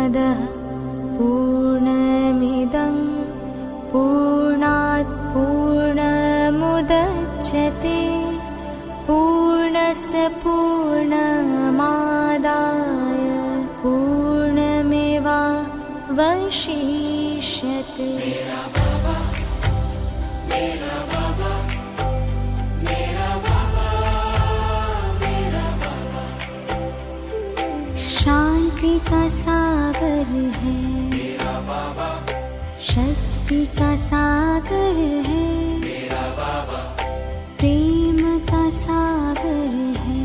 पूर्णमदः पूर्णमिदं पूर्णात् पूर्णमुदच्यते पूर्णस्य पूर्णमादाय पूर्णमेवावशिष्यते। शांति का सागर है, शक्ति का सागर है, प्रेम का सागर है,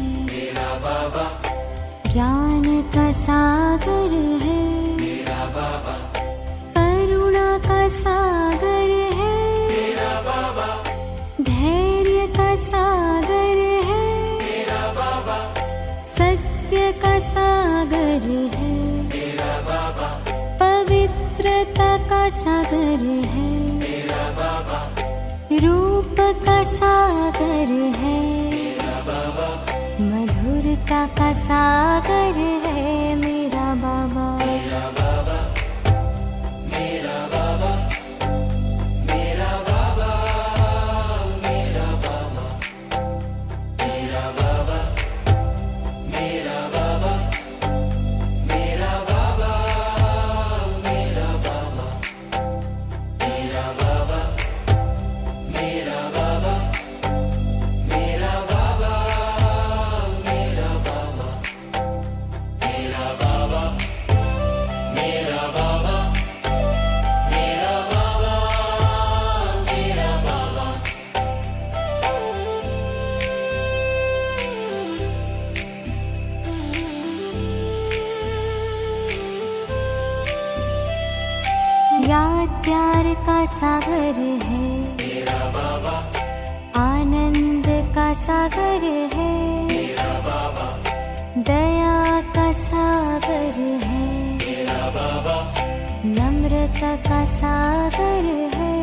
ज्ञान का सागर है, करुणा का सागर है, धैर्य का सागर है, सत्य का सागर है, पवित्रता का सागर है, रूप का सागर है, मधुरता का सागर है मेरा बाबा। याद प्यार का सागर है, आनंद का सागर है, दया का सागर है, नम्रता का सागर है,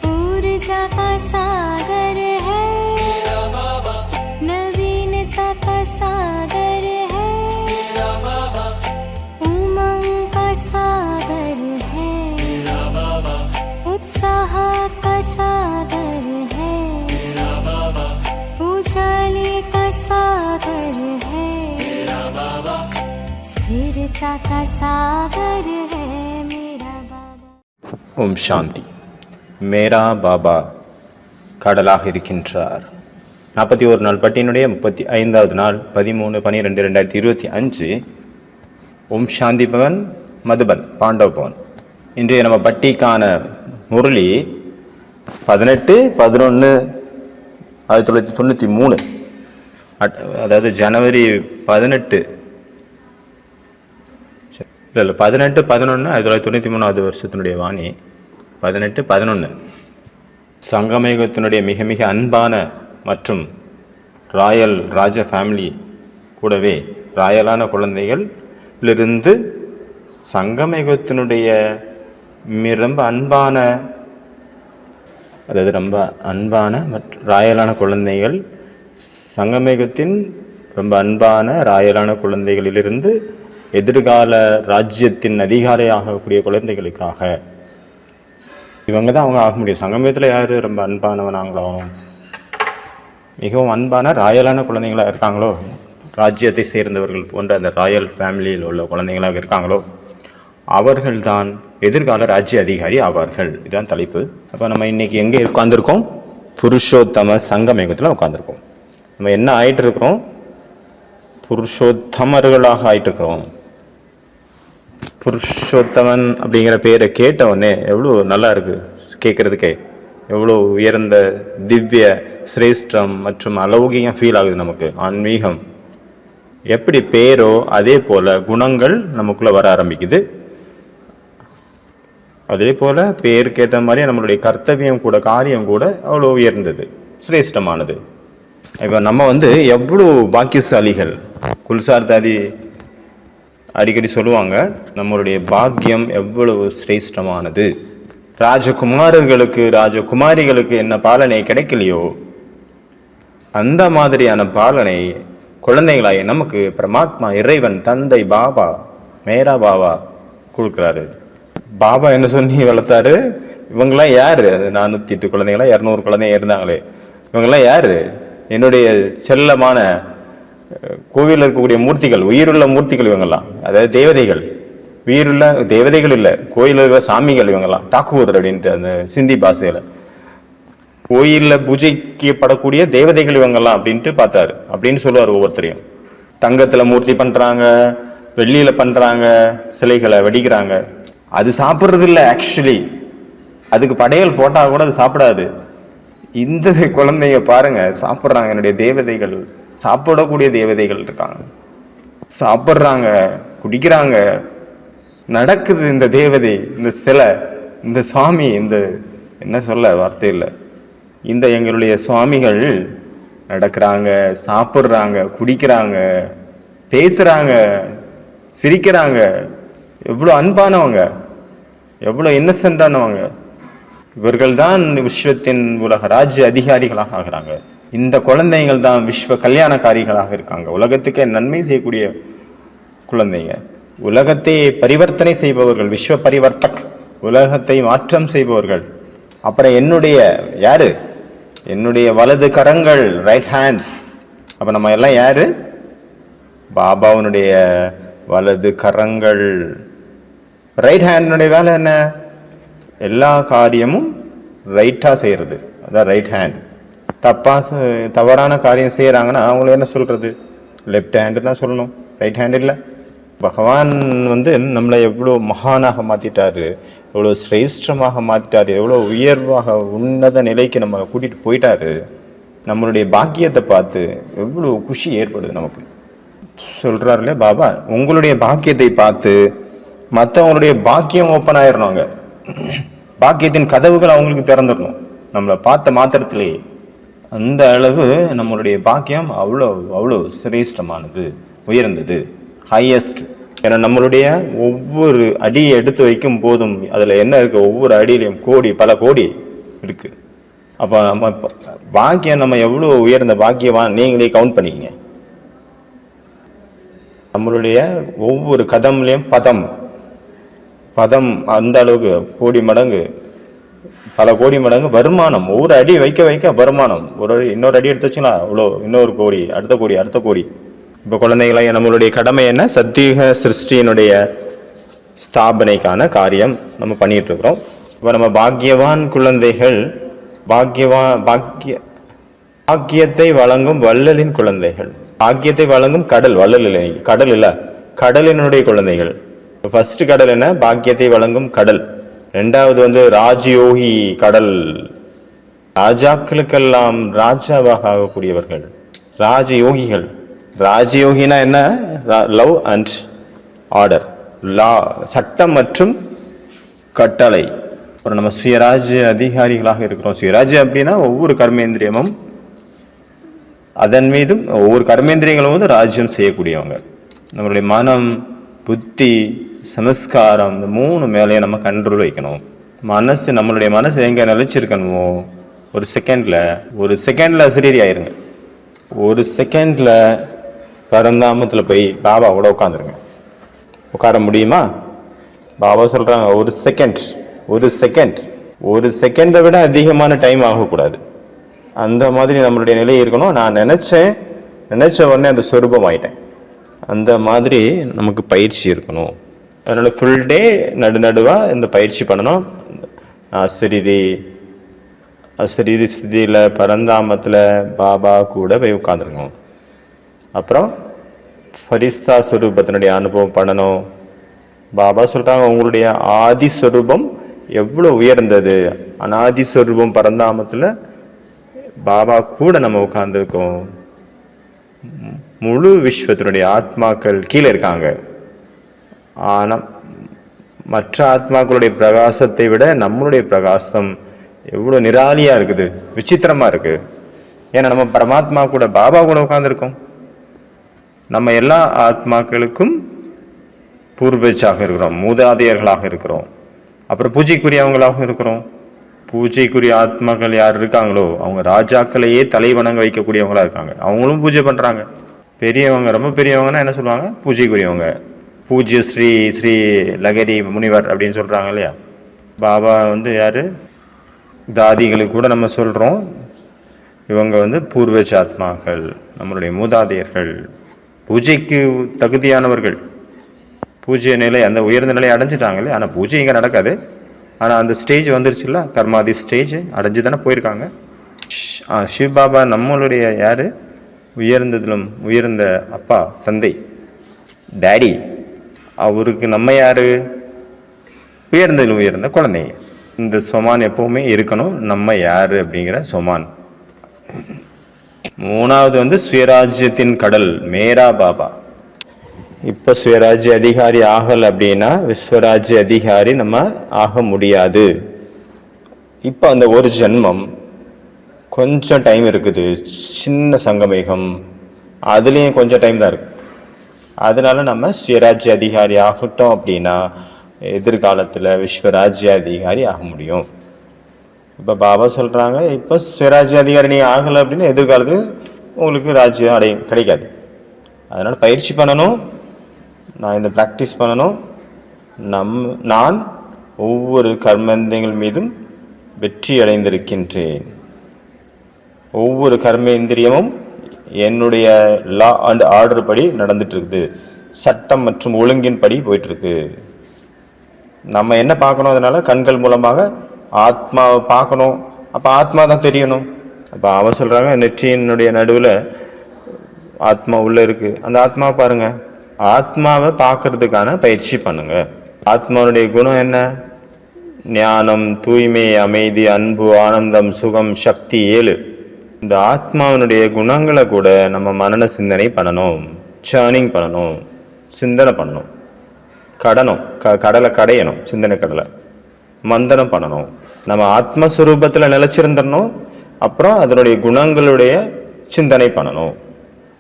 ऊर्जा का सागर है, नवीनता का सागर है, उमंग का सागर है, उत्साह का सागर है, उजाले का सागर है, स्थिरता का सागर है मेरा बाबा। ஓம் சாந்தி. மேரா பாபா கடலாக இருக்கின்றார். 41 நாள் பட்டியினுடைய 35வது நாள் 13/12/2025. ஓம் சாந்தி பவன் மதுபன் பாண்டவ பவன். இன்றைய நம்ம பட்டிக்கான முரளி 18/11/1993, அதாவது ஜனவரி 18 இல்லை 18/11/1993 வருஷத்தினுடைய வாணி 18/11. சங்கமயுகத்தினுடைய மிக மிக அன்பான மற்றும் ராயல் ராஜ ஃபேமிலி கூடவே ராயலான குழந்தைகளிலிருந்து சங்கமயுகத்தினுடைய ரொம்ப அன்பான, அதாவது ரொம்ப அன்பான மற்றும் ராயலான குழந்தைகள், சங்கமயுகத்தின் ரொம்ப அன்பான ராயலான குழந்தைகளிலிருந்து எதிர்கால ராஜ்யத்தின் அதிகாரியாகக்கூடிய குழந்தைகளுக்காக இவங்க தான் அவங்க ஆக முடியும். சங்கமயத்தில் யார் ரொம்ப அன்பானவனாங்களோ, மிகவும் அன்பான ராயலான குழந்தைங்களாக இருக்காங்களோ, ராஜ்யத்தை சேர்ந்தவர்கள் போன்ற அந்த ராயல் ஃபேமிலியில் உள்ள குழந்தைங்களாக இருக்காங்களோ, அவர்கள்தான் எதிர்கால ராஜ்ய அதிகாரி ஆவார்கள். இதுதான் தலைப்பு. அப்போ நம்ம இன்னைக்கு எங்கே உட்கார்ந்துருக்கோம்? புருஷோத்தம சங்கமயுகத்தில் உட்கார்ந்துருக்கோம். நம்ம என்ன ஆயிட்டு இருக்கிறோம்? புருஷோத்தமர்களாக ஆயிட்டு இருக்கிறோம். புருஷோத்தமன் அப்படிங்கிற பேரை கேட்ட உடனே எவ்வளோ நல்லா இருக்கு கேட்கறதுக்கே, எவ்வளோ உயர்ந்த திவ்ய சிரேஷ்டம் மற்றும் அலௌகியம் ஃபீல் ஆகுது நமக்கு. ஆன்மீகம் எப்படி பேரோ அதே போல குணங்கள் நமக்குள்ள வர ஆரம்பிக்குது. அதே போல பேருக்கு ஏற்ற மாதிரி நம்மளுடைய கர்த்தவியம் கூட, காரியம் கூட அவ்வளோ உயர்ந்தது, சிரேஷ்டமானது. இப்போ நம்ம எவ்வளோ பாக்கியசாலிகள். குல்சார் தாதி அடிக்கடி சொல்லுவாங்க, நம்மளுடைய பாக்கியம் எவ்வளவு சிரேஷ்டமானது. ராஜகுமாரர்களுக்கு ராஜகுமாரிகளுக்கு என்ன பாலனை கிடைக்கலையோ அந்த மாதிரியான பாலனை குழந்தைகளாய் நமக்கு பரமாத்மா, இறைவன், தந்தை, பாபா மேரா பாபா கொடுக்குறாரு. பாபா என்ன சொல்லி வளர்த்தாரு? இவங்கெல்லாம் யாரு? அது 408 குழந்தைங்களா 200 குழந்தைங்க இருந்தாங்களே, இவங்கெல்லாம் யாரு? என்னுடைய செல்லமான கோவிலில் இருக்கக்கூடிய மூர்த்திகள், உயிருள்ள மூர்த்திகள் இவங்கெல்லாம், அதாவது தேவதைகள். உயிருள்ள தேவதைகள் இல்லை, கோயிலில் இருக்கிற சாமிகள் இவங்கெல்லாம். டாக்கூர் அப்படின்ட்டு அந்த சிந்தி பாஷையில கோயிலில் பூஜைக்கப்படக்கூடிய தேவதைகள் இவங்கெல்லாம் அப்படின்ட்டு பார்த்தாரு. அப்படின்னு சொல்லுவார் ஒவ்வொருத்தரையும். தங்கத்துல மூர்த்தி பண்றாங்க, வெள்ளியில பண்றாங்க, சிலைகளை வெடிக்கிறாங்க. அது சாப்பிட்றது இல்லை ஆக்சுவலி, அதுக்கு படையல் போட்டா கூட அது சாப்பிடாது. இந்த குழந்தைங்க பாருங்க சாப்பிட்றாங்க. என்னுடைய தேவதைகள், சாப்பிடக்கூடிய தேவதைகள் இருக்காங்க, சாப்பிட்றாங்க, குடிக்கிறாங்க, நடக்குது. இந்த தேவதை, இந்த சிலை, இந்த சுவாமி, இந்த என்ன சொல்ல வார்த்தை இல்லை, இந்த எங்களுடைய சுவாமிகள் நடக்கிறாங்க, சாப்பிட்றாங்க, குடிக்கிறாங்க, பேசுறாங்க, சிரிக்கிறாங்க. எவ்வளோ அன்பானவங்க, எவ்வளோ இன்னசென்டானவங்க. இவர்கள் தான் விஸ்வத்தின் உலக ராஜ்ய அதிகாரிகளாக ஆகிறாங்க. இந்த குழந்தைகள் தான் விஸ்வ கல்யாணக்காரிகளாக இருக்காங்க. உலகத்துக்கே நன்மை செய்யக்கூடிய குழந்தைங்க, உலகத்தை பரிவர்த்தனை செய்பவர்கள், விஸ்வ பரிவர்த்தக், உலகத்தை மாற்றம் செய்பவர்கள். அப்புறம் என்னுடைய யாரு? என்னுடைய வலது கரங்கள், ரைட் ஹேண்ட்ஸ். அப்ப நம்ம எல்லாம் யாரு? பாபாவுடைய வலது கரங்கள். ரைட் ஹேண்டுடைய வேலை என்ன? எல்லா காரியமும் ரைட்டா செய்யறது, அதான் ரைட் ஹேண்ட். தவறான காரியம் செய்யறாங்கன்னா அவங்கள என்ன சொல்றது? லெஃப்ட் ஹேண்டு தான் சொல்லணும், ரைட் ஹேண்ட் இல்லை. பகவான் நம்மளை எவ்வளோ மகானாக மாத்திட்டாரு, எவ்வளோ சிரேஷ்டமாக மாத்திட்டாரு, எவ்வளோ உயர்வாக உன்னத நிலைக்கு நம்ம கூட்டிட்டு போயிட்டாரு. நம்மளுடைய பாக்கியத்தை பார்த்து எவ்வளோ குஷி ஏற்படுது நமக்கு. சொல்றாரு இல்லையா பாபா, உங்களுடைய பாக்கியத்தை பார்த்து மற்றவங்களுடைய பாக்கியம் ஓப்பன் ஆயிடணுங்க. பாக்கியத்தின் கதவுகள் அவங்களுக்கு திறந்துடணும் நம்மளை பார்த்த மாத்திரத்திலேயே. அந்த அளவு நம்மளுடைய பாக்கியம் அவ்வளோ அவ்வளோ சிரேஷ்டமானது, உயர்ந்தது, ஹையஸ்ட். ஏன்னா நம்மளுடைய ஒவ்வொரு அடியை எடுத்து வைக்கும் போதும் அதுல என்ன இருக்கு? ஒவ்வொரு அடியிலையும் கோடி, பல கோடி இருக்கு. அப்ப நம்ம பாக்கியம், நம்ம எவ்வளோ உயர்ந்த பாக்கியவான் நீங்களே கவுண்ட் பண்ணிக்கங்க. நம்மளுடைய ஒவ்வொரு கதம்லையும் பதம் பதம் அந்த அளவுக்கு கோடி மடங்கு, பல கோடி மடங்கு வருமானம். ஒவ்வொரு அடி வைக்க வைக்க வருமானம். ஒரு அடி, இன்னொரு அடி எடுத்து வச்சுங்களா அவ்வளோ, இன்னொரு கோடி, அடுத்த கோடி, அடுத்த கோடி. இப்போ குழந்தைகளை நம்மளுடைய கடமை என்ன? சத்தியுக சிருஷ்டியினுடைய ஸ்தாபனைக்கான காரியம் நம்ம பண்ணிட்டு இருக்கிறோம். இப்போ நம்ம பாக்கியவான் குழந்தைகள், பாக்கியத்தை வழங்கும் வள்ளலின் குழந்தைகள். பாக்கியத்தை வழங்கும் கடல், வள்ளல் இல்லை, கடல் இல்லை, கடலினுடைய குழந்தைகள். ஃபர்ஸ்ட் கடல் என்ன? பாக்கியத்தை வழங்கும் கடல். ரெண்டாவது ராஜயோகி கடல், ராஜாக்களுக்கெல்லாம் ராஜாவாக ஆகக்கூடியவர்கள், ராஜயோகிகள். ராஜயோகினா என்ன? லவ் அண்ட் ஆர்டர், லா, சட்டம் மற்றும் கட்டளை. அப்புறம் நம்ம சுயராஜ்ய அதிகாரிகளாக இருக்கிறோம். சுயராஜ்யம் அப்படின்னா ஒவ்வொரு கர்மேந்திரியமும் அதன் மீதும், ஒவ்வொரு கர்மேந்திரியங்களும் ராஜ்யம் செய்யக்கூடியவங்க. நம்மளுடைய மனம், புத்தி, சமஸ்காரம், இந்த 3 மேலேயே நம்ம கண்ட்ரோல் வைக்கணும். மனசு, நம்மளுடைய மனசு எங்க நிலைச்சிருக்கணுமோ ஒரு செகண்ட்ல அசிரீரி ஆயிருங்க. ஒரு செகண்ட்ல பரந்தாமத்தில் போய் பாபா கூட உட்காந்துருங்க. உட்கார முடியுமா? பாபா சொல்றாங்க ஒரு செகண்டை விட அதிகமான டைம் ஆகக்கூடாது. அந்த மாதிரி நம்மளுடைய நிலை இருக்கணும். நான் நினைச்ச உடனே அந்த சொரூபம் ஆயிட்டேன். அந்த மாதிரி நமக்கு பயிற்சி இருக்கணும். அதனால ஃபுல் டே நடுவா இந்த பயிற்சி பண்ணணும். அசரீரி ஸ்திதியில் பரந்தாமத்தில் பாபா கூட போய் உட்காந்துருங்க. அப்புறம் ஃபரிஸ்தா ஸ்வரூபத்தினுடைய அனுபவம் பண்ணணும். பாபா சொல்றாங்க, உங்களுடைய ஆதி ஸ்வரூபம் எவ்வளோ உயர்ந்தது. அனாதி ஸ்வரூபம் பரந்தாமத்தில் பாபா கூட நம்ம உட்கார்ந்துருக்கோம். முழு விஸ்வத்தினுடைய ஆத்மாக்கள் கீழே இருக்காங்க. ஆனால் மற்ற ஆத்மாக்களுடைய பிரகாசத்தை விட நம்மளுடைய பிரகாசம் எவ்வளோ நிராலியா இருக்குது, விசித்திரமா இருக்கு. ஏன்னா நம்ம பரமாத்மா கூட, பாபா கூட உட்கார்ந்துருக்கோம். நம்ம எல்லா ஆத்மாக்களுக்கும் பூர்வஜாக இருக்கிறோம், மூதாதையர்களாக இருக்கிறோம். அப்புறம் பூஜைக்குரியவங்களாகவும் இருக்கிறோம். பூஜைக்குரிய ஆத்மாக்கள் யார் இருக்காங்களோ அவங்க ராஜாக்களையே தலை வணங்க வைக்கக்கூடியவங்களா இருக்காங்க. அவங்களும் பூஜை பண்றாங்க. பெரியவங்க, ரொம்ப பெரியவங்கன்னா என்ன சொல்லுவாங்க? பூஜைக்குரியவங்க. பூஜ்ய ஸ்ரீ ஸ்ரீ லகரி முனிவர் அப்படின்னு சொல்கிறாங்க இல்லையா. பாபா வந்து யார்? தாதிகளுக்கு கூட நம்ம சொல்கிறோம், இவங்க வந்து பூர்வஜ ஆத்மாக்கள், நம்மளுடைய மூதாதையர்கள், பூஜைக்கு தகுதியானவர்கள். பூஜை நிலை, அந்த உயர்ந்த நிலை அடைஞ்சிட்டாங்க இல்லையா. ஆனால் பூஜை இங்கே நடக்காது. ஆனால் அந்த ஸ்டேஜ் வந்துருச்சுல்ல, கர்மாதி ஸ்டேஜ் அடைஞ்சு தானே போயிருக்காங்க. சிவபாபா நம்மளுடைய யார்? உயர்ந்ததிலும் உயர்ந்த அப்பா, தந்தை, டேடி. அவருக்கு நம்ம யார்? உயர்ந்ததிலும் உயர்ந்த குழந்தைங்க. இந்த சொமான் எப்பவுமே இருக்கணும். நம்ம யார் அப்படிங்கிற சொமான். மூணாவது வந்து சுயராஜ்யத்தின் கடல், மேரா பாபா. இப்போ சுயராஜ்ய அதிகாரி ஆகலை அப்படின்னா விஸ்வராஜ்ய அதிகாரி நம்ம ஆக முடியாது. இப்போ அந்த ஒரு ஜென்மம் கொஞ்சம் டைம் இருக்குது, சின்ன சங்கமேகம், அதுலேயும் கொஞ்சம் டைம் தான் இருக்குது. அதனால நம்ம சுயராஜ்ய அதிகாரி ஆகட்டும் அப்படின்னா எதிர்காலத்தில் விஸ்வராஜ்ய அதிகாரி ஆக முடியும். இப்போ பாபா சொல்கிறாங்க, இப்போ சுயராஜ்ய அதிகாரி நீங்கள் ஆகலை அப்படின்னா எதிர்காலத்துக்கு உங்களுக்கு ராஜ்யம் கிடைக்காது. அதனால் பயிற்சி பண்ணணும், நான் இந்த ப்ராக்டிஸ் பண்ணணும். நான் ஒவ்வொரு கர்மேந்திரியங்கள் மீதும் வெற்றி அடைந்திருக்கின்றேன். ஒவ்வொரு கர்மேந்திரியமும் என்னுடைய லா அண்ட் ஆர்டர் படி நடந்துட்டு இருக்குது, சட்டம் மற்றும் ஒழுங்கின் படி போயிட்டு இருக்கு. நம்ம என்ன பார்க்கணும்? அதனால கண்கள் மூலமாக ஆத்மாவை பார்க்கணும். அப்போ ஆத்மா தான் தெரியணும். அப்போ அவ சொல்றாங்க, நெற்றியினுடைய நடுவில் ஆத்மா உள்ள இருக்கு, அந்த ஆத்மாவை பாருங்க. ஆத்மாவை பார்க்கறதுக்கான பயிற்சி பண்ணுங்க. ஆத்மாவுடைய குணம் என்ன? ஞானம், தூய்மை, அமைதி, அன்பு, ஆனந்தம், சுகம், சக்தி, 7. இந்த ஆத்மாவினுடைய குணங்களை கூட நம்ம மனன சிந்தனை பண்ணணும், சேர்னிங் பண்ணணும், சிந்தனை பண்ணணும், கடலை கடையணும், சிந்தனை கடலை மந்தனம் பண்ணணும். நம்ம ஆத்மஸ்வரூபத்தில் நிலைச்சிருந்துடணும். அப்புறம் அதனுடைய குணங்களுடைய சிந்தனை பண்ணணும்.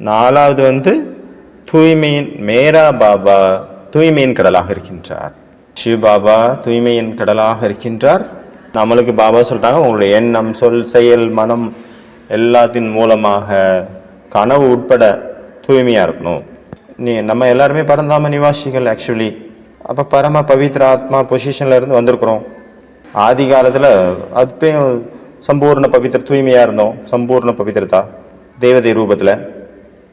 4வது வந்து தூய்மையின், மேரா பாபா தூய்மையின் கடலாக இருக்கின்றார். சிவபாபா தூய்மையின் கடலாக இருக்கின்றார். நம்மளுக்கு பாபா சொல்றாங்க, உங்களுடைய எண்ணம், சொல், செயல், மனம் எல்லாத்தின் மூலமாக கனவு உட்பட தூய்மையா இருக்கணும். நம்ம எல்லாருமே பரந்தாம நிவாசிகள் ஆக்சுவலி. அப்போ பரம பவித்ர ஆத்மா பொசிஷன்ல இருந்து வந்திருக்கிறோம். ஆதி காலத்தில் அப்பயும் சம்பூர்ண பவித்திர தூய்மையாக இருந்தோம், சம்பூர்ண பவித்திரதா தேவதை ரூபத்தில்.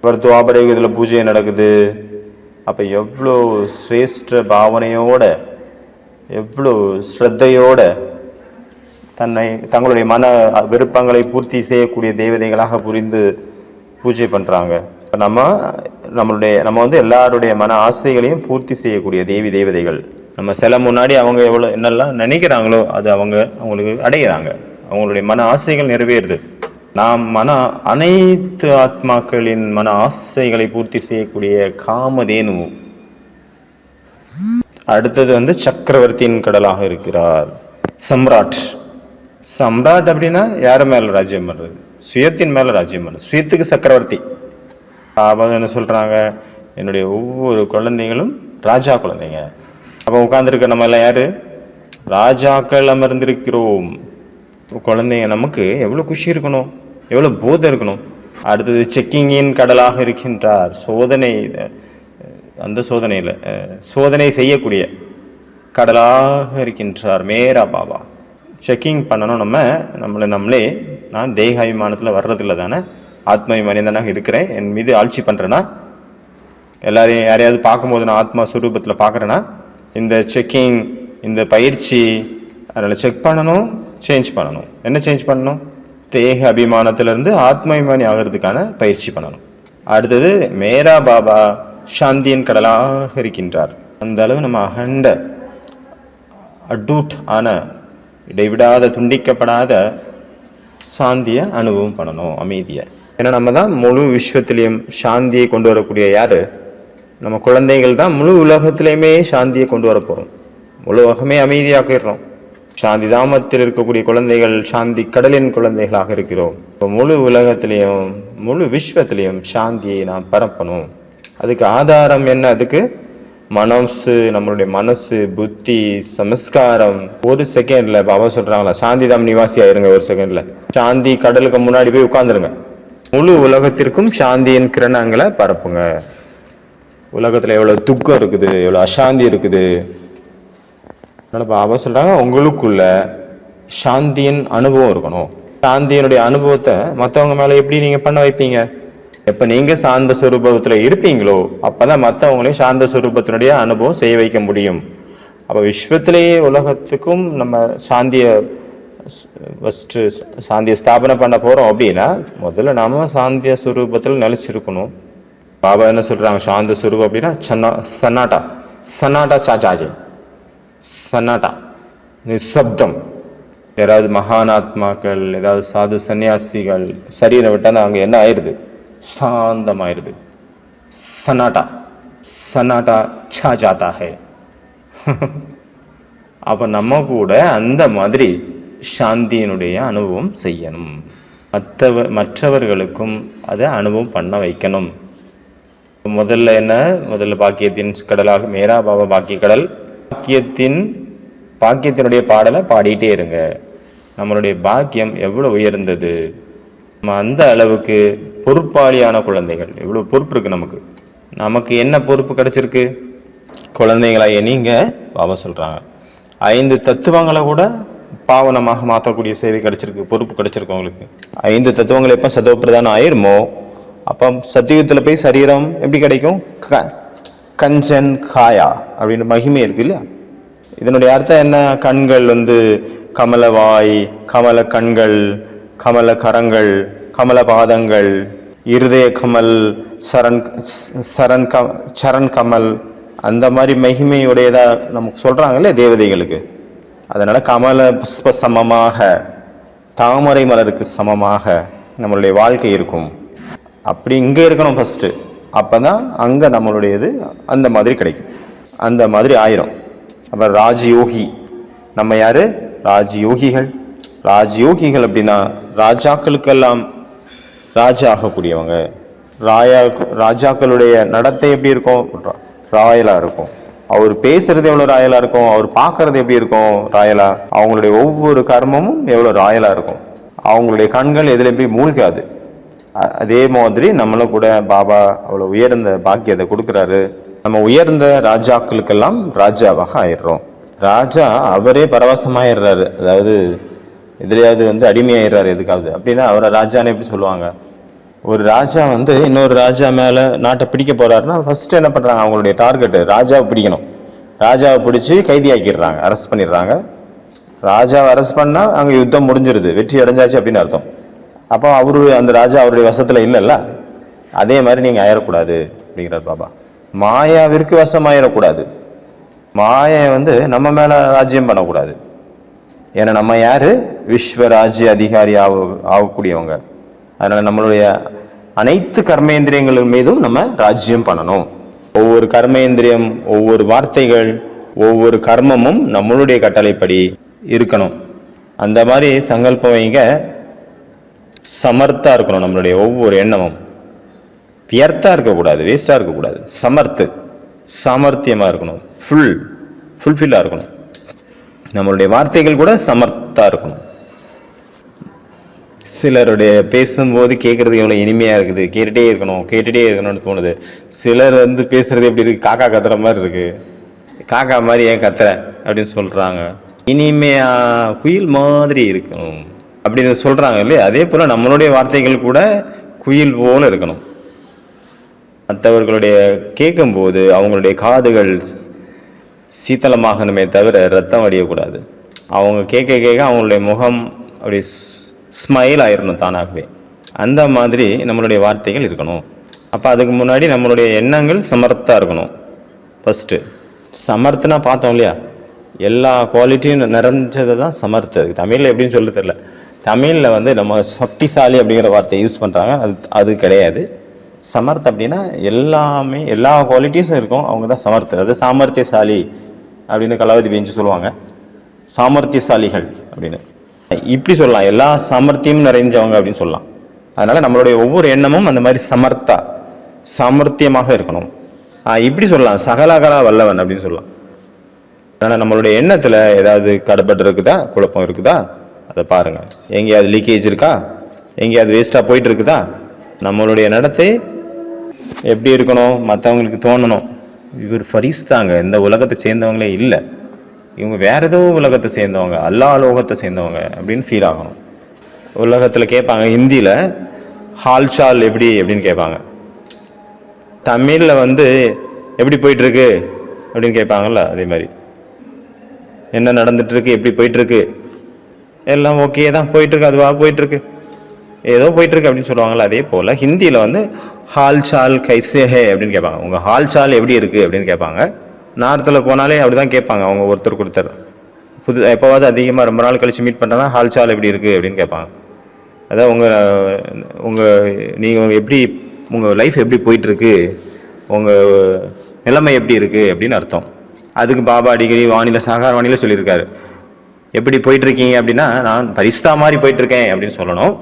ஒரு துவாபர யுகத்தில் பூஜை நடக்குது. அப்போ எவ்வளோ சிரேஷ்ட பாவனையோட, எவ்வளோ ஸ்ரத்தையோட தங்களுடைய மன விருப்பங்களை பூர்த்தி செய்யக்கூடிய தேவதைகளாக புரிந்து பூஜை பண்ணுறாங்க. இப்போ நம்ம வந்து எல்லாருடைய மன ஆசைகளையும் பூர்த்தி செய்யக்கூடிய தேவதைகள். நம்ம சில முன்னாடி அவங்க எவ்வளோ என்னெல்லாம் நினைக்கிறாங்களோ அது அவங்களுக்கு அடைகிறாங்க. அவங்களுடைய மன ஆசைகள் நிறைவேறுது. நாம் அனைத்து ஆத்மாக்களின் மன ஆசைகளை பூர்த்தி செய்யக்கூடிய காமதேனு. அடுத்தது வந்து சக்கரவர்த்தியின் கடலாக இருக்கிறார், சம்ராட். சம்ராட் அப்படின்னா யார மேல ராஜ்யம் பண்றது? சுயத்தின் மேல ராஜ்யம் பண்றது, சுயத்துக்கு சக்கரவர்த்தி. அவங்க என்ன சொல்றாங்க, என்னுடைய ஒவ்வொரு குழந்தைகளும் ராஜா குழந்தைங்க. அப்போ உட்கார்ந்துருக்க நம்ம எல்லாம் யாரு? ராஜாக்கள் அமர்ந்திருக்கிறோம். குழந்தைங்க நமக்கு எவ்வளோ குஷி இருக்கணும், எவ்வளோ போதை இருக்கணும். அடுத்தது செக்கிங்கின் கடலாக இருக்கின்றார். சோதனை, அந்த சோதனையில் சோதனை செய்யக்கூடிய கடலாக இருக்கின்றார் மேரா பாபா. செக்கிங் பண்ணணும். நம்மளே நான் தேகாபிமானத்தில் வர்றதில்ல தானே, ஆத்மாபிமானியந்தானாக இருக்கிறேன். என் மீது ஆட்சி பண்ணுறேன்னா, எல்லாரையும் யாரையாவது பார்க்கும்போது நான் ஆத்மா சுரூபத்தில் பார்க்குறேன்னா, இந்த செக்கிங், இந்த பயிற்சி, அதில் செக் பண்ணணும், சேஞ்ச் பண்ணணும். என்ன சேஞ்ச் பண்ணணும்? தேக அபிமானத்திலிருந்து ஆத்மாபிமானி ஆகிறதுக்கான பயிற்சி பண்ணணும். அடுத்தது மேரா பாபா சாந்தியின் கடலாக இருக்கின்றார். அந்த அளவு நம்ம அகண்ட அடூட் ஆன, இடைவிடாத, துண்டிக்கப்படாத சாந்தியை அனுபவம் பண்ணணும், அமைதியை. ஏன்னா நம்ம தான் முழு விஸ்வத்திலையும் சாந்தியை கொண்டு வரக்கூடிய யாரு? நம்ம குழந்தைகள் தான் முழு உலகத்திலையுமே சாந்தியை கொண்டு வர போகிறோம். முழு உலகமே அமைதியாக்கிடுறோம். சாந்தி தாமத்தில் இருக்கக்கூடிய குழந்தைகள் சாந்தி கடலின் குழந்தைகளாக இருக்கிறோம். இப்போ முழு உலகத்திலையும் முழு விஸ்வத்திலையும் சாந்தியை நாம் பரப்பணும். அதுக்கு ஆதாரம் என்ன? அதுக்கு மனசு, நம்மளுடைய மனசு, புத்தி, சமஸ்காரம். ஒரு செகண்ட்ல பாபா சொல்றாங்களா, சாந்தி தாம் நிவாசி ஆயிருங்க. ஒரு செகண்ட்ல சாந்தி கடலுக்கு முன்னாடி போய் உட்கார்ந்துருங்க. முழு உலகத்திற்கும் சாந்தியின் கிரணங்களை பரப்புங்க. உலகத்தில் எவ்வளோ துக்கம் இருக்குது, எவ்வளோ அசாந்தி இருக்குது. அதனால் பாபா சொல்கிறாங்க, உங்களுக்குள்ள சாந்தியின் அனுபவம் இருக்கணும். சாந்தியினுடைய அனுபவத்தை மற்றவங்க மேலே எப்படி நீங்கள் பண்ண வைப்பீங்க? எப்போ நீங்கள் சாந்த சுரூபத்தில் இருப்பீங்களோ அப்போ தான் மற்றவங்களையும் சாந்த சுரூபத்தினுடைய அனுபவம் செய்ய வைக்க முடியும். அப்போ விஸ்வத்திலேயே உலகத்துக்கும் நம்ம சாந்தியை ஃபஸ்ட்டு சாந்தியை ஸ்தாபனை பண்ண போகிறோம் அப்படின்னா முதல்ல நாம சாந்திய சுரூபத்தில் நிலைச்சிருக்கணும். பாபா என்ன சொல்கிறாங்க, சாந்த சுரூபம் அப்படின்னா சன்னாட்டா சன்னாட்டா சாச்சாஜே, சன்னாட்டா நிசப்தம். யாராவது மகானாத்மாக்கள், ஏதாவது சாது சன்னியாசிகள் சரீரம் விட்டால் அங்கே என்ன ஆயிடுது? சாந்தமாயிருது. சன்னாட்டா சன்னாட்டா சா ஜாத்தா ஹே. அப்போ நம்ம கூட அந்த மாதிரி சாந்தியினுடைய அனுபவம் செய்யணும். மற்றவர்களுக்கும் அதை அனுபவம் பண்ண வைக்கணும். முதல்ல என்ன? முதல்ல பாக்கியத்தின் கடலாக மேரா பாபா பாக்கிய கடல். பாக்கியத்தினுடைய பாடலை பாடிட்டே இருங்க. நம்மளுடைய பாக்கியம் எவ்வளோ உயர்ந்தது, நம்ம அந்த அளவுக்கு பொறுப்பாளியான குழந்தைகள். எவ்வளோ பொறுப்பு இருக்கு நமக்கு. நமக்கு என்ன பொறுப்பு கிடைச்சிருக்கு? குழந்தைகளாக நீங்க பாபா சொல்றாங்க 5 தத்துவங்களை கூட பாவனமாக மாற்றக்கூடிய சேவை கிடைச்சிருக்கு, பொறுப்பு கிடைச்சிருக்கு உங்களுக்கு. 5 தத்துவங்கள் எப்போ சதோப்பிரதானம் ஆயிருமோ அப்போ சத்தியுகத்தில் போய் சரீரம் எப்படி கிடைக்கும்? கஞ்சன் காயா அப்படின்னு மகிமை இருக்கு இல்லையா? இதனுடைய அர்த்தம் என்ன? கண்கள் கமலவாய், கமல கண்கள், கமல கரங்கள், கமல பாதங்கள், இருதய கமல், சரண் கமல், அந்த மாதிரி மகிமையுடையதா நமக்கு சொல்றாங்கல்ல தேவதைகளுக்கு. அதனால கமல புஷ்ப சமமாக, தாமரை மலருக்கு சமமாக நம்மளுடைய வாழ்க்கை இருக்கும். அப்படி இங்கே இருக்கணும் ஃபஸ்ட்டு. அப்போ தான் அங்கே நம்மளுடையது அந்த மாதிரி கிடைக்கும், அந்த மாதிரி ஆயிரும். அப்போ ராஜயோகி நம்ம யாரு? ராஜயோகிகள். ராஜயோகிகள் அப்படின்னா ராஜாக்களுக்கெல்லாம் ராஜா ஆகக்கூடியவங்க. ராஜாக்களுடைய நடத்தை எப்படி இருக்கும்? ராயலாக இருக்கும். அவர் பேசுறது எவ்வளோ ராயலாக இருக்கும், அவர் பார்க்கறது எப்படி இருக்கும்? ராயலா. அவங்களுடைய ஒவ்வொரு கர்மமும் எவ்வளோ ராயலாக இருக்கும். அவங்களுடைய கண்கள் எதில் போய் மூழ்காது. அதே மாதிரி நம்மளும் கூட பாபா அவ்வளோ உயர்ந்த பாக்கியத்தை கொடுக்குறாரு. நம்ம உயர்ந்த ராஜாக்களுக்கெல்லாம் ராஜாவாக ஆயிடுறோம். ராஜா அவரே பரவசமாயிடுறாரு. அதாவது எதிரையாவது அடிமையாயிடுறாரு எதுக்காவது அப்படின்னா அவரை ராஜான்னு எப்படி சொல்லுவாங்க? ஒரு ராஜா இன்னொரு ராஜா மேலே நாட்டை பிடிக்க போறாருன்னா ஃபர்ஸ்ட் என்ன பண்ணுறாங்க? அவங்களுடைய டார்கெட்டு ராஜாவை பிடிக்கணும். ராஜாவை பிடிச்சி கைதியாக்கிடுறாங்க, அரெஸ்ட் பண்ணிடுறாங்க. ராஜாவை அரெஸ்ட் பண்ணால் அங்கே யுத்தம் முடிஞ்சிருது, வெற்றி அடைஞ்சாச்சு அப்படின்னு அர்த்தம். அப்போ அந்த ராஜா அவருடைய வசத்தில் இல்லைல்ல. அதே மாதிரி நீங்கள் ஆயிடக்கூடாது அப்படிங்கிறார் பாபா. மாயாவிற்கு வசமாயிடக்கூடாது. மாயை நம்ம மேலே ராஜ்யம் பண்ணக்கூடாது. ஏன்னா நம்ம யாரு? விஸ்வராஜ்ய அதிகாரி ஆகக்கூடியவங்க. அதனால நம்மளுடைய அனைத்து கர்மேந்திரியங்கள் மீதும் நம்ம ராஜ்யம் பண்ணணும். ஒவ்வொரு கர்மேந்திரியம், ஒவ்வொரு வார்த்தைகள், ஒவ்வொரு கர்மமும் நம்மளுடைய கட்டளைப்படி இருக்கணும். அந்த மாதிரி சங்கல்பம் வைங்க. சமர்த்தா இருக்கணும். நம்மளுடைய ஒவ்வொரு எண்ணமும் வியர்த்தா இருக்கக்கூடாது, வேஸ்டா இருக்கக்கூடாது. சாமர்த்தியமா இருக்கணும். ஃபுல்ஃபில்லா இருக்கணும். நம்மளுடைய வார்த்தைகள் கூட சமர்த்தா இருக்கணும். சிலருடைய பேசும்போது கேட்கறது எவ்வளோ இனிமையாக இருக்குது, கேட்டுகிட்டே இருக்கணும்னு தோணுது. சிலர் பேசுறது எப்படி இருக்கு? காக்கா கத்துற மாதிரி இருக்கு. காக்கா மாதிரி ஏன் கத்துற அப்படின்னு சொல்றாங்க. இனிமையா குயில் மாதிரி இருக்கணும் அப்படின்னு சொல்றாங்க இல்லையா? அதே போல நம்மளுடைய வார்த்தைகள் கூட குயில் போல இருக்கணும். மற்றவர்களுடைய கேட்கும்போது அவங்களுடைய காதுகள் சீத்தளமாகணுமே தவிர ரத்தம் வடியக்கூடாது. அவங்க கேட்க அவங்களுடைய முகம் அப்படி ஸ்மைல் ஆயிடணும் தானாகவே. அந்த மாதிரி நம்மளுடைய வார்த்தைகள் இருக்கணும். அப்போ அதுக்கு முன்னாடி நம்மளுடைய எண்ணங்கள் சமர்த்தா இருக்கணும். ஃபஸ்ட்டு சமர்த்தனா பார்த்தோம் இல்லையா? எல்லா குவாலிட்டியும் நிறைஞ்சதை தான் சமர்த்து. தமிழில் எப்படின்னு சொல்ல தெரியல. தமிழில் நம்ம சக்திசாலி அப்படிங்கிற வார்த்தையை யூஸ் பண்ணுறாங்க. அது கிடையாது. சமர்த் அப்படின்னா எல்லாமே எல்லா குவாலிட்டிஸும் இருக்கும். அவங்க தான் சமர்த்து. அது சாமர்த்தியசாலி அப்படின்னு கலாவதி பெஞ்சு சொல்லுவாங்க. சாமர்த்தியசாலிகள் அப்படின்னு இப்படி சொல்லலாம். எல்லா சாமர்த்தியமும் நிறைஞ்சவங்க அப்படின்னு சொல்லலாம். அதனால நம்மளுடைய ஒவ்வொரு எண்ணமும் அந்த மாதிரி சாமர்த்தியமாக இருக்கணும். இப்படி சொல்லலாம். சகலகலா வல்லவன் அப்படின்னு சொல்லலாம். அதனால் நம்மளுடைய எண்ணத்தில் ஏதாவது கடுபட்டு இருக்குதா, குழப்பம் இருக்குதா, அதை பாருங்க. எங்கேயாவது லீக்கேஜ் இருக்கா, எங்கேயாவது வேஸ்ட்டாக போயிட்டு இருக்குதா? நம்மளுடைய நடத்தை எப்படி இருக்கணும், மற்றவங்களுக்கு தோணணும் இவர் ஃபரிஸ்தாங்க, இந்த உலகத்தை சேர்ந்தவங்களே இல்லை, இவங்க வேற ஏதோ உலகத்தை சேர்ந்தவங்க, அல்லா லோகத்தை சேர்ந்தவங்க அப்படின்னு ஃபீல் ஆகணும். உலகத்தில் கேட்பாங்க, ஹிந்தியில் ஹால்சால் எப்படி அப்படின்னு கேட்பாங்க, தமிழில் வந்து எப்படி போயிட்டுருக்கு அப்படின்னு கேட்பாங்கள்ல, அதே மாதிரி என்ன நடந்துட்டுருக்கு, எப்படி போயிட்டுருக்கு, எல்லாம் ஓகே தான் போயிட்டுருக்கு, அதுவாக போயிட்டுருக்கு, ஏதோ போயிட்டுருக்கு அப்படின்னு சொல்லுவாங்கள்ல. அதே போல் ஹிந்தியில் வந்து ஹால் சால் கைசே ஹே அப்படின்னு கேட்பாங்க, உங்கள் ஹால் சால் எப்படி இருக்குது அப்படின்னு கேட்பாங்க. நார்த்தில் போனாலே அப்படி தான் கேட்பாங்க, அவங்க ஒருத்தருக்கு ஒருத்தர் எப்போவாவது அதிகமாக ரொம்ப நாள் கழித்து மீட் பண்ணுறேன்னா ஹால் சால் எப்படி இருக்குது அப்படின்னு கேட்பாங்க. அதான் நீங்கள் எப்படி உங்கள் லைஃப் எப்படி போயிட்டுருக்கு, உங்கள் நிலைமை எப்படி இருக்குது அப்படின்னு அர்த்தம். அதுக்கு பாபா அடிக்கடி சாகார வாணியில் சொல்லியிருக்காரு, எப்படி போயிட்டுருக்கீங்க அப்படின்னா நான் பரிஸ்தா மாதிரி போயிட்டுருக்கேன் அப்படின்னு சொல்லணும்.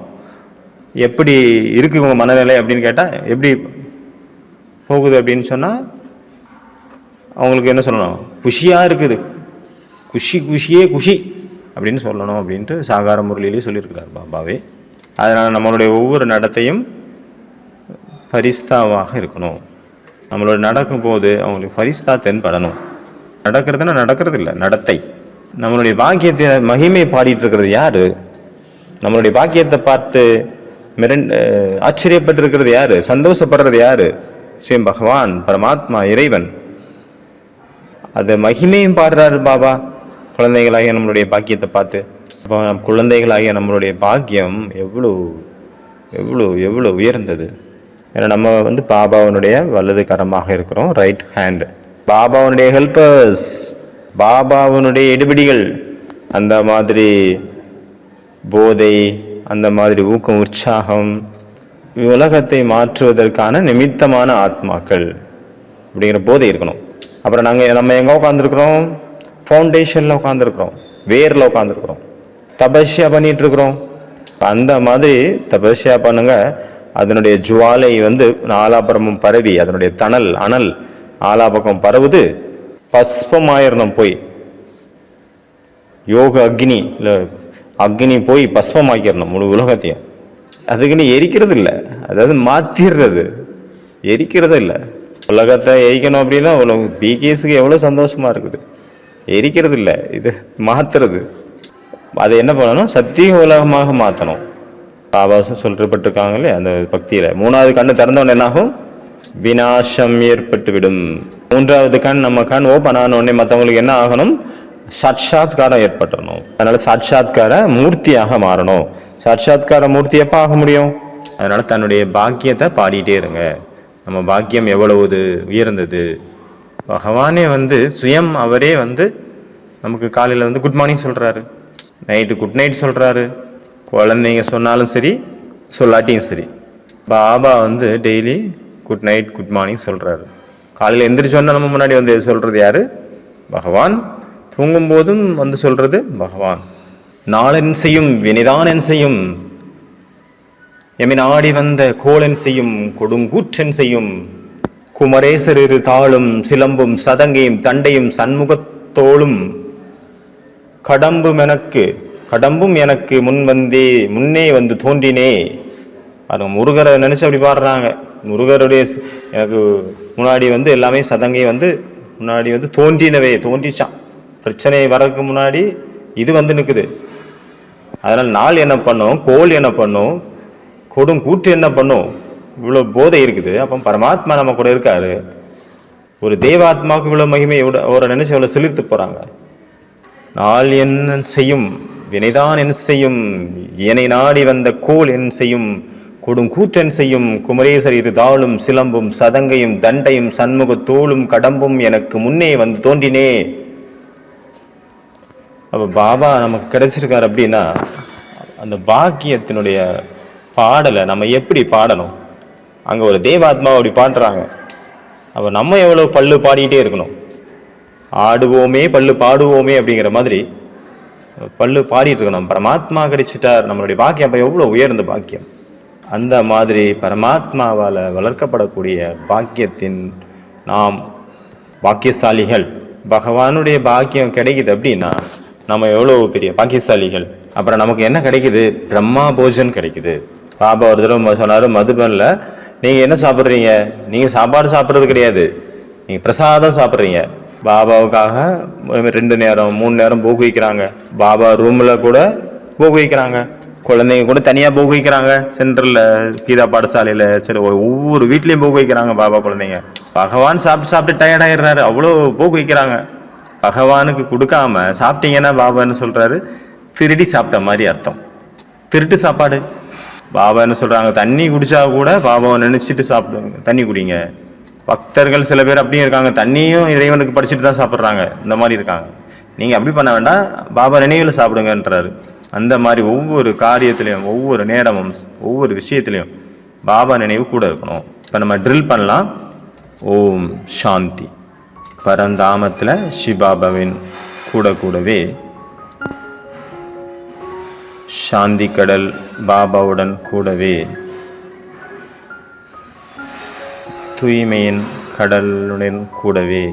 எப்படி இருக்குது உங்கள் மனநிலை அப்படின்னு கேட்டால் எப்படி போகுது அப்படின்னு சொன்னால் அவங்களுக்கு என்ன சொல்லணும், குஷியாக இருக்குது, குஷியே குஷி அப்படின்னு சொல்லணும் அப்படின்ட்டு சாகார முரளியிலே சொல்லியிருக்கிறார் பாபாவே. அதனால் நம்மளுடைய ஒவ்வொரு நடத்தையும் ஃபரிஸ்தாவாக இருக்கணும். நம்மளோட நடக்கும்போது அவங்களுக்கு ஃபரிஸ்தா தென்படணும். நடக்கிறதுனா நடக்கிறது இல்லை, நடத்தை. நம்மளுடைய பாக்கியத்தை மகிமை பாடிட்டு இருக்கிறது யாரு, நம்மளுடைய பாக்கியத்தை பார்த்து ஆச்சரியப்பட்டிருக்கிறது யாரு, சந்தோஷப்படுறது யாரு, ஸ்ரீ பகவான் பரமாத்மா இறைவன். அது மகிமையும் பாடுறாரு பாபா குழந்தைகளாகிய நம்மளுடைய பாக்கியத்தை பார்த்து. அப்போ குழந்தைகளாகிய நம்மளுடைய பாக்கியம் எவ்வளோ எவ்வளோ எவ்வளோ உயர்ந்தது. ஏன்னா நம்ம வந்து பாபாவனுடைய வலது கரமாக இருக்கிறோம், ரைட் ஹேண்ட். பாபாவனுடைய ஹெல்பர்ஸ், பாபாவனுடைய எடுபிடிகள். அந்த மாதிரி போதை, அந்த மாதிரி ஊக்கம், உற்சாகம், உலகத்தை மாற்றுவதற்கான நிமித்தமான ஆத்மாக்கள் அப்படிங்கிற போதை இருக்கணும். அப்புறம் நம்ம எங்கே உட்காந்துருக்குறோம், ஃபவுண்டேஷனில் உட்காந்துருக்குறோம், வேரில் உட்காந்துருக்குறோம், தபஸ்யா பண்ணிகிட்ருக்குறோம். அந்த மாதிரி தபஸ்யா பண்ணுங்க. அதனுடைய ஜுவாலை வந்து நாலாபுரமும் பரவி, அதனுடைய அனல் ஆலாபக்கம் பரவுது, பஸ்பமாயிரணும் போய் யோக அக்னி இல்லை அக்னி போய் பஸ்பமாக்கிடணும் முழு உலகத்தையும். அதுக்குன்னு எரிக்கிறது இல்லை, அதாவது மாற்றிடுறது, எரிக்கிறது இல்லை. உலகத்தை எரிக்கணும் அப்படின்னா பிகேஸுக்கு எவ்வளோ சந்தோஷமாக இருக்குது, எரிக்கிறது இல்லை, இது மாற்றுறது. அதை என்ன பண்ணணும், சத்திய உலகமாக மாற்றணும். பாபாசம் சொல்லப்பட்டிருக்காங்க இல்லையா அந்த பக்தியில். 3வது கண்ணு திறந்தோன்னு என்னாகும், விநாசம் ஏற்பட்டுவிடும். 3வது கண், நம்ம கண் ஓப்பன் ஆன உடனே மற்றவங்களுக்கு என்ன ஆகணும், சாட்சாத்காரம் ஏற்பட்டணும். அதனால சாட்சாத்கார மூர்த்தியாக மாறணும். சாட்சாத்கார மூர்த்தி எப்போ ஆக முடியும், அதனால தன்னுடைய பாக்கியத்தை பாடிட்டே இருங்க. நம்ம பாக்கியம் எவ்வளவு உயர்ந்தது. பகவானே வந்து சுயம் அவரே வந்து நமக்கு காலையில் வந்து குட் மார்னிங் சொல்கிறாரு, நைட்டு குட் நைட் சொல்கிறாரு. குழந்தைங்க சொன்னாலும் சரி சொல்லாட்டியும் சரி, பாபா வந்து daily good night good morning சொல்கிறாரு. காலையில் எந்திரிச்சோன்னா நம்ம முன்னாடி வந்து சொல்கிறது யார், பகவான். தூங்கும்போதும் வந்து சொல்கிறது பகவான். நாளென் செய்யும் வினைதான் என் செய்யும், எமை நாடி வந்த கோளன் செய்யும் கொடுங்கூற்றன் செய்யும், குமரேசர் இரு தாளும் சிலம்பும் சதங்கையும் தண்டையும் சண்முகத்தோளும் கடம்பும் எனக்கு முன்னே வந்து தோன்றினே. அது முருகரை நினைச்சு அப்படி பாடுறாங்க. முருகருடைய எனக்கு முன்னாடி வந்து எல்லாமே சதங்கை வந்து முன்னாடி வந்து தோன்றிச்சான். பிரச்சனை வரக்கு முன்னாடி இது வந்து நிற்குது. அதனால் நாள் என்ன பண்ணும், கோல் என்ன பண்ணும், கொடுங்கூற்று என்ன பண்ணும், இவ்வளோ போதை இருக்குது. அப்போ பரமாத்மா நம்ம கூட இருக்காரு. ஒரு தேவாத்மாவுக்கு இவ்வளோ மகிமை அவரை நினைச்சு எவ்வளோ செலுத்து போகிறாங்க. நாள் என்ன செய்யும் வினைதான் என் செய்யும், என்னை நாடி வந்த கோல் என் செய்யும் கொடுங்கூற்றன் செய்யும், குமரேசர் இரு தாளும் சிலம்பும் சதங்கையும் தண்டையும் சண்முகத்தோளும் கடம்பும் எனக்கு முன்னே வந்து தோன்றினே. அப்போ பாபா நமக்கு கிடைச்சிருக்காரு அப்படின்னா அந்த பாக்கியத்தினுடைய பாடலை நம்ம எப்படி பாடணும். அங்கே ஒரு தேவாத்மா அப்படி பாடுறாங்க, அப்போ நம்ம எவ்வளோ பல்லு பாடிக்கிட்டே இருக்கணும். ஆடுவோமே பல்லு பாடுவோமே அப்படிங்கிற மாதிரி பல்லு பாடிட்டு இருக்கணும். பரமாத்மா கிடைச்சிட்டார், நம்மளுடைய பாக்கியம் அப்போ எவ்வளோ உயர்ந்த பாக்கியம். அந்த மாதிரி பரமாத்மாவால் வளர்க்கப்படக்கூடிய பாக்கியத்தின் நாம் பாக்கியசாலிகள். பகவானுடைய பாக்கியம் கிடைக்குது அப்படின்னா நம்ம எவ்வளோ பெரிய பாக்கியசாலிகள். அப்புறம் நமக்கு என்ன கிடைக்குது, பிரம்மா போஜன் கிடைக்குது. பாபா ஒரு தடவை சொன்னார், மதுபனில் நீங்கள் என்ன சாப்பிட்றீங்க? நீங்கள் சாப்பாடு சாப்பிட்றது கிடையாது, நீங்கள் பிரசாதம் சாப்பிட்றீங்க. பாபாவுக்காக 2 நேரம் 3 நேரம் போக்கு வைக்கிறாங்க. பாபா ரூமில் கூட போக்கு வைக்கிறாங்க. குழந்தைங்க கூட தனியாக போக்கு வைக்கிறாங்க. சென்ட்ரலில் கீதா பாடசாலையில் சரி ஒவ்வொரு வீட்லேயும் போக்கு வைக்கிறாங்க பாபா குழந்தைங்க. பகவான் சாப்பிட்டு டயர்டாயிடுறாரு, அவ்வளோ போக்கு வைக்கிறாங்க. பகவானுக்கு கொடுக்காம சாப்பிட்டீங்கன்னா பாபா என்ன சொல்கிறாரு? திருடி சாப்பிட்ட மாதிரி அர்த்தம். திருட்டு சாப்பாடு. பாபா என்ன சொல்கிறாங்க? தண்ணி குடித்தா கூட பாபாவை நினச்சிட்டு சாப்பிடுங்க, தண்ணி குடிங்க. பக்தர்கள் சில பேர் அப்படியும் இருக்காங்க, தண்ணியும் இறைவனுக்கு படிச்சுட்டு தான் சாப்பிட்றாங்க, இந்த மாதிரி இருக்காங்க. நீங்கள் அப்படி பண்ண வேண்டாம், பாபா நினைவில் சாப்பிடுங்கன்றாரு. அந்த மாதிரி ஒவ்வொரு காரியத்திலையும், ஒவ்வொரு நேரமும், ஒவ்வொரு விஷயத்துலையும் பாபா நினைவு கூட இருக்கணும். இப்போ நம்ம ட்ரில் பண்ணலாம். ஓம் சாந்தி. பரந்தாமத்தில் சிவபாபாவின் கூடவே சாந்தி கடல் பாபாவுடன் கூடவே தூய்மையின் கடலுடன் கூடவே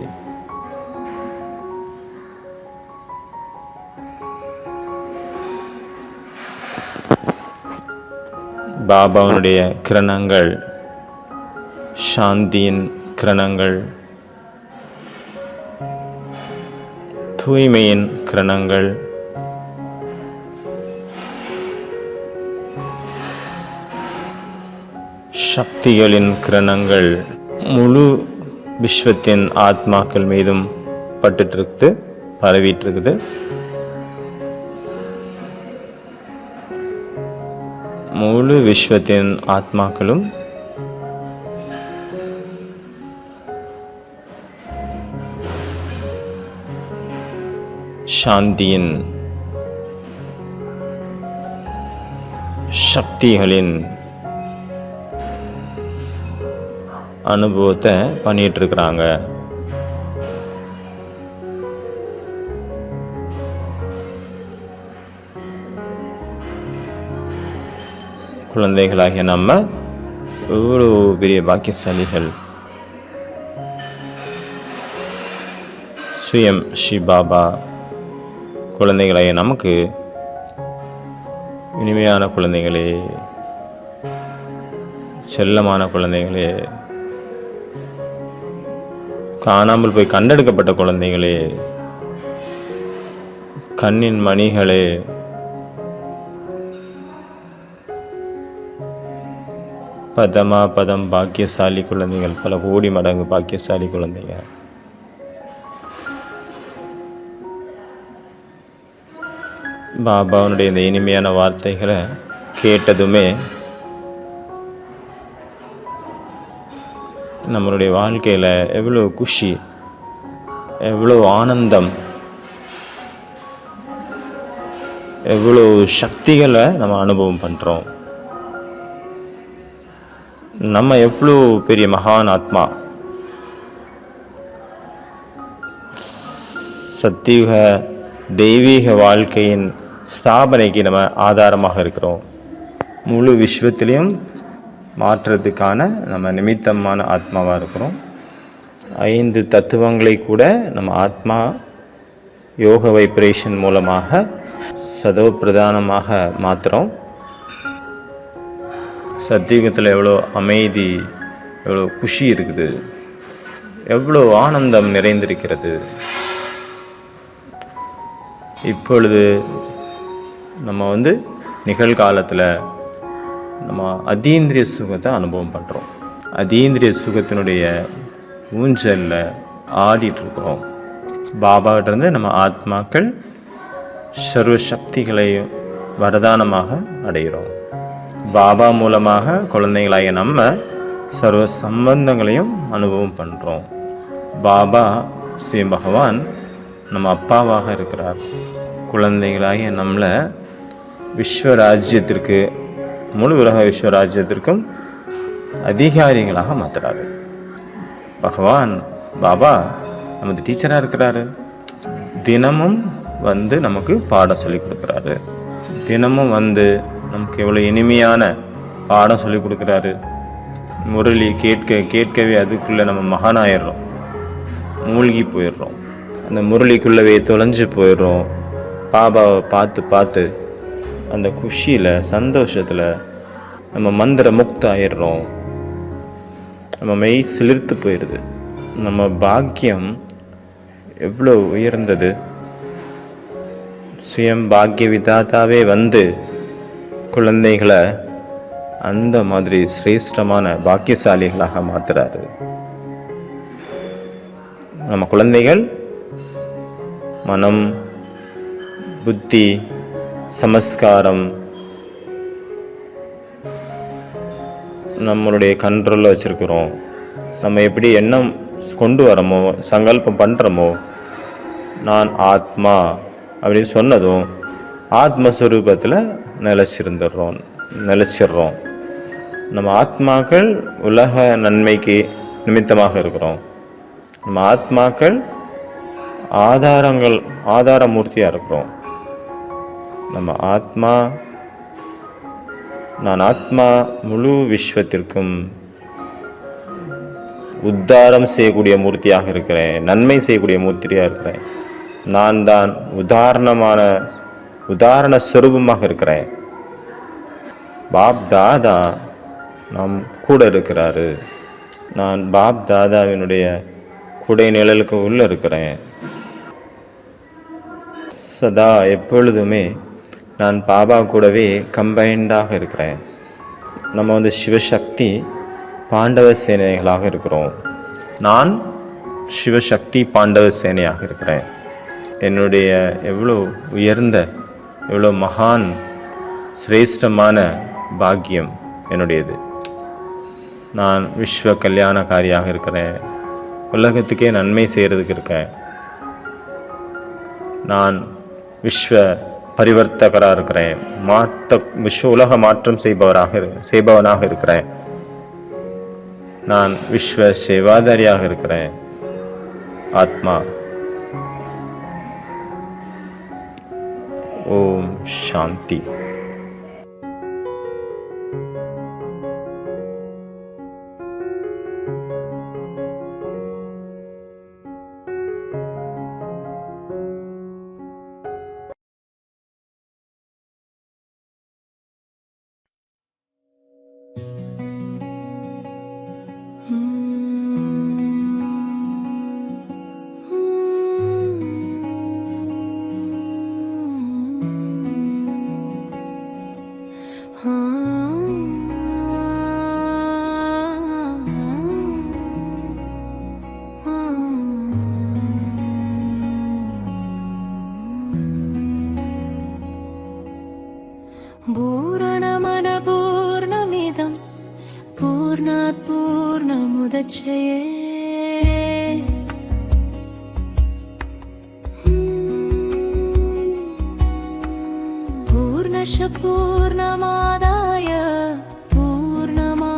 பாபாவுடைய கிரணங்கள், சாந்தியின் கிரணங்கள், தூய்மையின் கிரணங்கள், சக்திகளின் கிரணங்கள் முழு விஸ்வத்தின் ஆத்மாக்கள் மீதும் பட்டுட்டு இருக்குது, பரவிட்டு இருக்குது. முழு விஸ்வத்தின் ஆத்மாக்களும் சாந்தியின் சக்திகளின் அனுபவத்தை பண்ணிட்டு இருக்கிறாங்க. குழந்தைகளாகிய நம்ம எவ்வளோ பெரிய பாக்கியசாலிகள். சுயம் ஸ்ரீ பாபா குழந்தைகளாகிய நமக்கு இனிமையான குழந்தைகளே, செல்லமான குழந்தைகளே, காணாமல் போய் கண்டெடுக்கப்பட்ட குழந்தைகளே, கண்ணின் மணிகளே, பதமா பதம் பாக்கியசாலி குழந்தைகள், பல கோடி மடங்கு பாக்கியசாலி குழந்தைங்க. பாபாவுடைய இந்த இனிமையான வார்த்தைகளை கேட்டதுமே நம்மளுடைய வாழ்க்கையில் எவ்வளோ குஷி, எவ்வளோ ஆனந்தம், எவ்வளோ சக்திகளை நம்ம அனுபவம் பண்ணுறோம். நம்ம எவ்வளோ பெரிய மகான் ஆத்மா. சத்தியுக தெய்வீக வாழ்க்கையின் ஸ்தாபனைக்கு நம்ம ஆதாரமாக இருக்கிறோம். முழு விஸ்வத்திலையும் மாற்றத்துக்கான நம்ம நிமித்தமான ஆத்மாவாக இருக்கிறோம். 5 தத்துவங்களை கூட நம்ம ஆத்மா யோக வைப்ரேஷன் மூலமாக சதோ பிரதானமாக மாற்றுறோம். சத்தியுகத்தில் எவ்வளோ அமைதி, எவ்வளோ குஷி இருக்குது, எவ்வளோ ஆனந்தம் நிறைந்திருக்கிறது. இப்பொழுது நம்ம நிகழ்காலத்தில் நம்ம அதீந்திரிய சுகத்தை அனுபவம் பண்ணுறோம். அதீந்திரிய சுகத்தினுடைய ஊஞ்சலில் ஆடிட்டுருக்கிறோம். பாபாவிட்டிருந்து நம்ம ஆத்மாக்கள் சர்வ சக்திகளையும் வரதானமாக அடைகிறோம். பாபா மூலமாக குழந்தைகளாகிய நம்ம சர்வ சம்பந்தங்களையும் அனுபவம் பண்ணுறோம். பாபா ஸ்ரீ பகவான் நம்ம அப்பாவாக இருக்கிறார். குழந்தைகளாகிய நம்மளை விஸ்வராஜ்யத்திற்கு, முழு உலக விஸ்வராஜ்யத்திற்கும் அதிகாரிகளாக மாற்றுறாரு. பகவான் பாபா நமது டீச்சராக இருக்கிறாரு. தினமும் நமக்கு பாடம் சொல்லி கொடுக்குறாரு. தினமும் நமக்கு எவ்வளோ இனிமையான பாடம் சொல்லி கொடுக்குறாரு. முரளி கேட்கவே அதுக்குள்ளே நம்ம மகானாயிடுறோம், மூழ்கி போயிடுறோம். அந்த முரளிக்குள்ளவே தொலைஞ்சு போயிடுறோம். பாபாவை பார்த்து அந்த குஷியில், சந்தோஷத்தில் நம்ம மந்திர முக்த ஆயிடுறோம். நம்ம மெய் சிலிர்த்து போயிடுது. நம்ம பாக்கியம் எவ்வளோ உயர்ந்தது. சுயம் பாக்கிய விதாதாவே வந்து குழந்தைகளை அந்த மாதிரி சிரேஷ்டமான பாக்கியசாலிகளாக மாத்துறாரு. நம்ம குழந்தைகள் மனம், புத்தி, சமஸ்காரம் நம்மளுடைய கண்ட்ரோலில் வச்சுருக்கிறோம். நம்ம எப்படி எண்ணம் கொண்டு வரோமோ, சங்கல்பம் பண்ணுறோமோ, நான் ஆத்மா அப்படின்னு சொன்னதும் ஆத்மஸ்வரூபத்தில் நிலச்சிடுறோம். நம்ம ஆத்மாக்கள் உலக நன்மைக்கு நிமித்தமாக இருக்கிறோம். நம்ம ஆத்மாக்கள் ஆதாரமூர்த்தியாக இருக்கிறோம். நம்ம ஆத்மா, நான் ஆத்மா முழு விஸ்வத்திற்கும் உத்தாரம் செய்யக்கூடிய மூர்த்தியாக இருக்கிறேன், நன்மை செய்யக்கூடிய மூர்த்தியாக இருக்கிறேன். நான் தான் உதாரண ஸ்வரூபமாக இருக்கிறேன். பாப் தாதா நம் கூட இருக்கிறாரு. நான் பாப் தாதாவினுடைய குடை நிழலுக்கு உள்ள இருக்கிறேன். சதா எப்பொழுதுமே நான் பாபா கூடவே கம்பைண்டாக இருக்கிறேன். நம்ம சிவசக்தி பாண்டவ சேனைகளாக இருக்கிறோம். நான் சிவசக்தி பாண்டவ சேனையாக இருக்கிறேன். என்னுடைய எவ்வளோ உயர்ந்த, எவ்வளோ மகான் சிரேஷ்டமான பாக்கியம் என்னுடையது. நான் விஸ்வ கல்யாணக்காரியாக இருக்கிறேன். உலகத்துக்கே நன்மை செய்கிறதுக்கு இருக்கேன். நான் விஸ்வ பரிவர்த்தகராக இருக்கிறேன். உலக மாற்றம் செய்பவனாக இருக்கிறேன். நான் விஸ்வ சேவாதாரியாக இருக்கிறேன். ஆத்மா. ஓம் சாந்தி. पूर्णमदपूर्णमिदं पूर्णात् पूर्णमुदच्यते पूर्णस्य पूर्णमादाय पूर्णमेवावशिष्यते.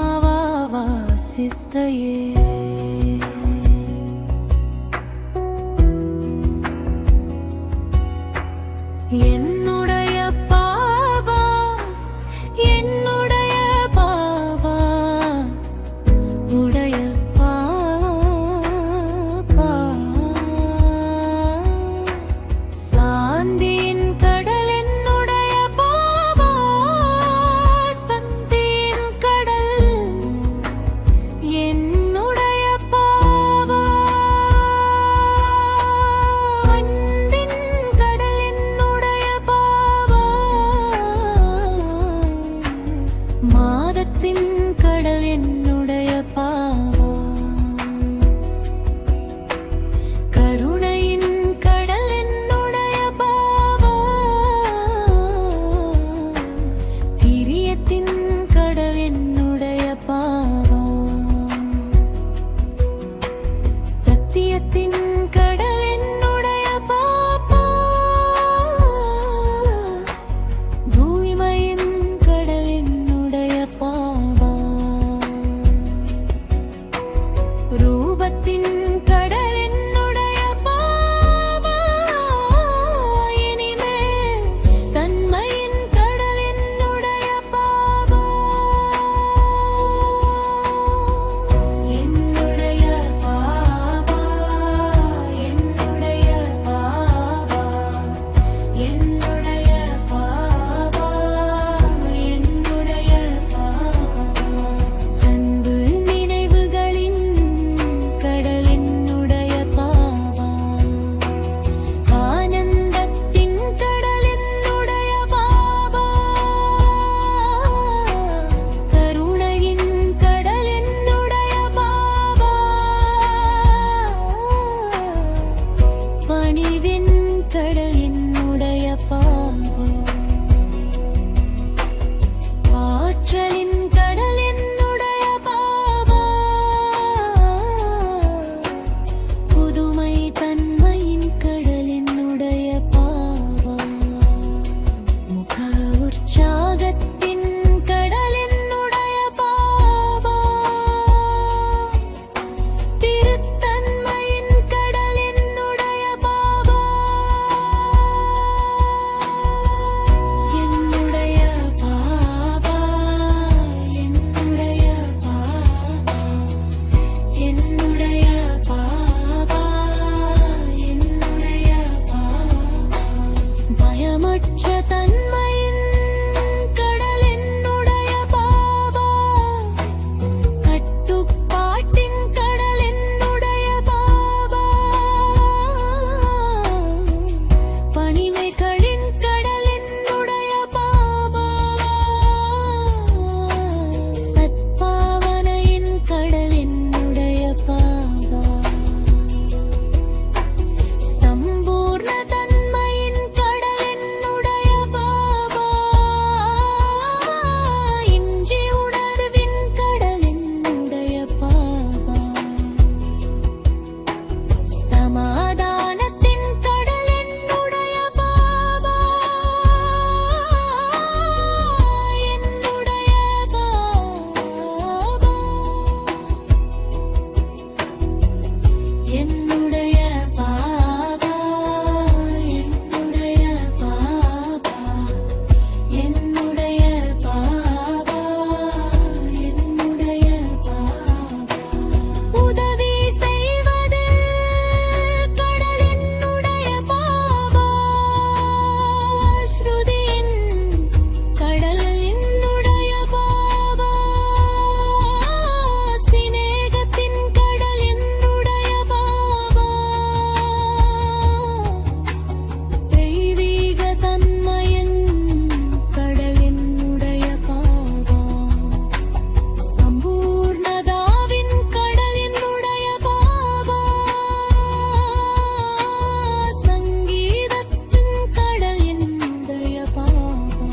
கட்டுப்பற்ற தன்மையின் கடல் என்னுடைய பாபா, கட்டுப்பாட்டின் கடல் என்னுடைய பாபா, பணிமைகளின் கடல் என்னுடைய பாபா, சத்பாவனையின் கடல் என்னுடைய பாபா, சம்பூர்ண தன்மையின் கடல் என்னுடைய பாபா, இன்றி உணர்வின் கடல் என்னுடைய பாபா, சமாதானத்தின் கடல் என்னுடைய பாபா, என்னுடைய பாபா, என்னுடைய பாபா, என்னுடைய பாபா, என்னுடைய பாபா, என்னுடைய பாபா, உதவி செய்வதில் கடல் என்னுடைய பாபா, ஸ்ருதியின் கடல் என்னுடைய பாபா, சிநேகத்தின் கடல் என்னுடைய பாபா, தெய்வீக தன்மையின் கடல் என்னுடைய பாபா, சம்பூர்ணதாவின் கடல் என்னுடைய பாபா, சங்கீதத்தின் கடல் என்னுடைய பாபா,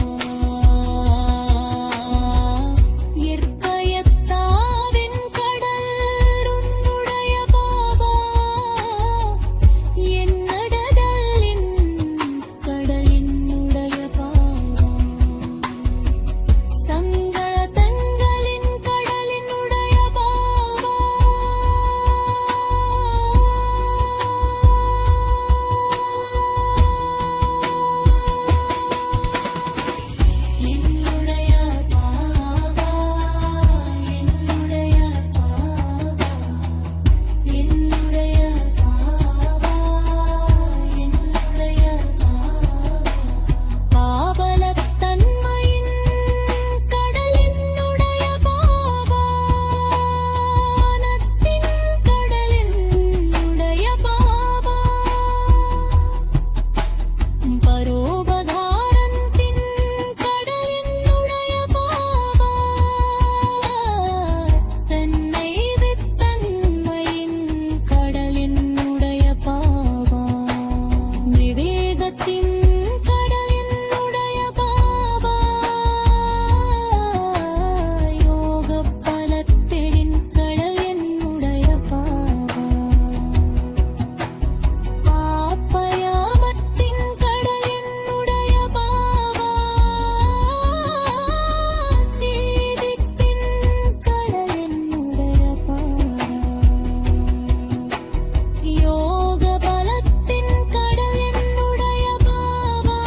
இற்பயத்தாவின் கடல் உன்னுடைய பாபா, என்னடடலின் கடல் என்னுடைய பாபா, சங்கடத்தங்களின் கடல் என்னுடைய பாபா, என்னுடைய பாபா, என்னுடைய பாபா, என்னுடைய பாபா, என்னுடைய பாபா, பாவலத்தன்மையின் கடல் என்னுடைய பாபா, நத்தின் கடல் என்னுடைய பாபா, பரோபகாரத்தின் கடல் என்னுடைய பாபா, தன்னை வித்தன்மையின் கடல் என்னுடைய பாபா, விவேகத்தின் கடல் என்னுடைய பாபா, யோக பலத்தின் கடல் என்னுடைய பாபா, பாப்பயாமத்தின் கடல் என்னுடைய பாபா, நீதித்தின் கடல் என்னுடைய பாபா, யோக பலத்தின் கடல் என்னுடைய பாபா,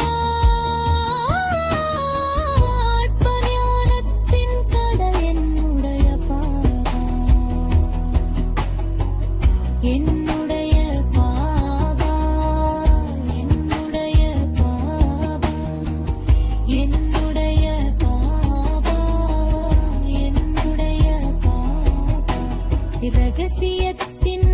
ஆத்மஞானத்தின் கடல் என்னுடைய பாபா, என்னுடைய பாபா, என்னுடைய பாபா, என்னுடைய பாபா, என்னுடைய பாபா, இரகசியத்தின்